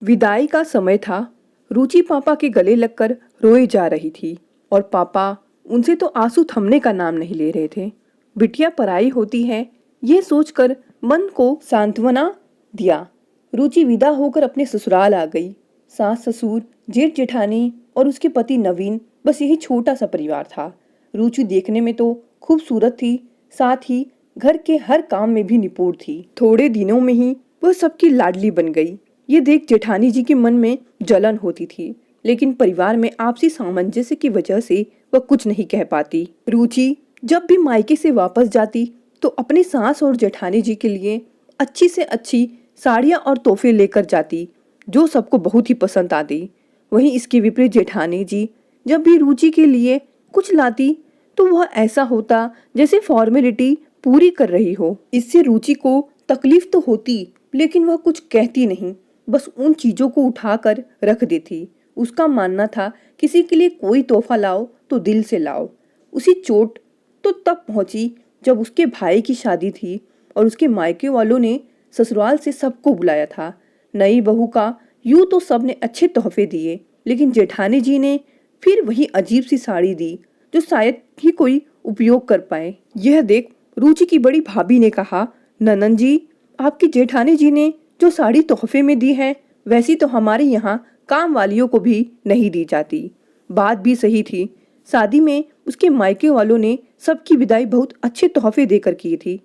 विदाई का समय था। रुचि पापा के गले लगकर रोए जा रही थी और पापा उनसे तो आंसू थमने का नाम नहीं ले रहे थे। बिटिया पराई होती है, ये सोचकर मन को सांत्वना दिया। रुचि विदा होकर अपने ससुराल आ गई। सास ससुर, जेठ जेठानी और उसके पति नवीन, बस यही छोटा सा परिवार था। रुचि देखने में तो खूबसूरत थी, साथ ही घर के हर काम में भी निपुण थी। थोड़े दिनों में ही वह सबकी लाडली बन गई। ये देख जेठानी जी के मन में जलन होती थी, लेकिन परिवार में आपसी सामंजस्य की वजह से वह कुछ नहीं कह पाती। रुचि जब भी मायके से वापस जाती तो अपनी सास और जेठानी जी के लिए अच्छी से अच्छी साड़ियाँ और तोहफे लेकर जाती, जो सबको बहुत ही पसंद आती। वहीं इसके विपरीत जेठानी जी जब भी रुचि के लिए कुछ लाती तो वह ऐसा होता जैसे फॉर्मेलिटी पूरी कर रही हो। इससे रुचि को तकलीफ तो होती, लेकिन वह कुछ कहती नहीं, बस उन चीजों को उठाकर रख देती। उसका मानना था किसी के लिए कोई तोहफा लाओ तो दिल से लाओ। उसी चोट तो तब पहुंची जब उसके भाई की शादी थी और उसके मायके वालों ने ससुराल से सबको बुलाया था। नई बहू का यूं तो सबने अच्छे तोहफे दिए, लेकिन जेठानी जी ने फिर वही अजीब सी साड़ी दी जो शायद ही कोई उपयोग कर पाए। यह देख रुचि की बड़ी भाभी ने कहा, ननन जी, आपकी जेठानी जी ने जो साड़ी तोहफे में दी है, वैसी तो हमारे यहाँ काम वालियों को भी नहीं दी जाती। बात भी सही थी। शादी में उसके मायके वालों ने सबकी विदाई बहुत अच्छे तोहफे देकर की थी।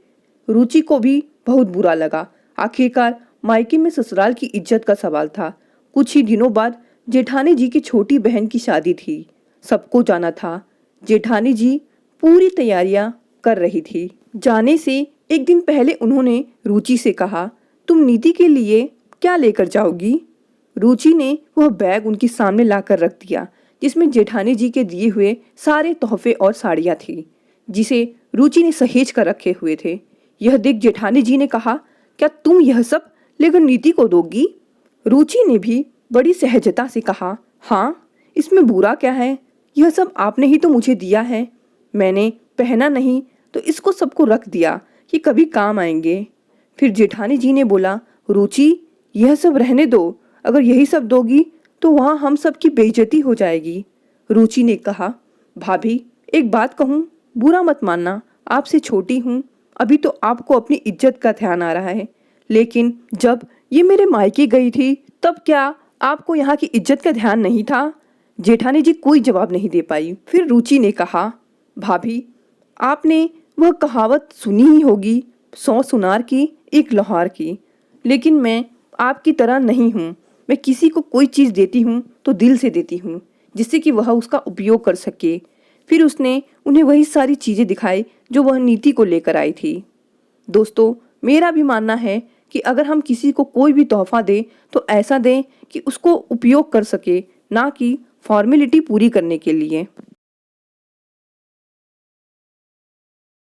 रुचि को भी बहुत बुरा लगा। आखिरकार मायके में ससुराल की इज्जत का सवाल था। कुछ ही दिनों बाद जेठानी जी की छोटी बहन की शादी थी। सबको जाना था। जेठानी जी पूरी तैयारियां कर रही थी। जाने से एक दिन पहले उन्होंने रुचि से कहा, तुम नीति के लिए क्या लेकर जाओगी? रुचि ने वह बैग उनके सामने लाकर रख दिया, जिसमें जेठानी जी के दिए हुए सारे तोहफे और साड़ियाँ थी, जिसे रुचि ने सहेज कर रखे हुए थे। यह देख जेठानी जी ने कहा, क्या तुम यह सब लेकर नीति को दोगी? रुचि ने भी बड़ी सहजता से कहा, हाँ, इसमें बुरा क्या है? यह सब आपने ही तो मुझे दिया है। मैंने पहना नहीं तो इसको सबको रख दिया कि कभी काम आएंगे। फिर जेठानी जी ने बोला, रुचि, यह सब रहने दो। अगर यही सब दोगी तो वहाँ हम सब की बेइज्जती हो जाएगी। रुचि ने कहा, भाभी, एक बात कहूँ, बुरा मत मानना, आपसे छोटी हूँ, अभी तो आपको अपनी इज्जत का ध्यान आ रहा है, लेकिन जब ये मेरे मायके गई थी तब क्या आपको यहाँ की इज्जत का ध्यान नहीं था? जेठानी जी कोई जवाब नहीं दे पाई। फिर रुचि ने कहा, भाभी, आपने वह कहावत सुनी ही होगी, 100 सुनार की एक लोहार की। लेकिन मैं आपकी तरह नहीं हूँ। मैं किसी को कोई चीज़ देती हूँ तो दिल से देती हूँ, जिससे कि वह उसका उपयोग कर सके। फिर उसने उन्हें वही सारी चीज़ें दिखाई जो वह नीति को लेकर आई थी। दोस्तों, मेरा भी मानना है कि अगर हम किसी को कोई भी तोहफा दें तो ऐसा दें कि उसको उपयोग कर सके, ना कि फॉर्मेलिटी पूरी करने के लिए।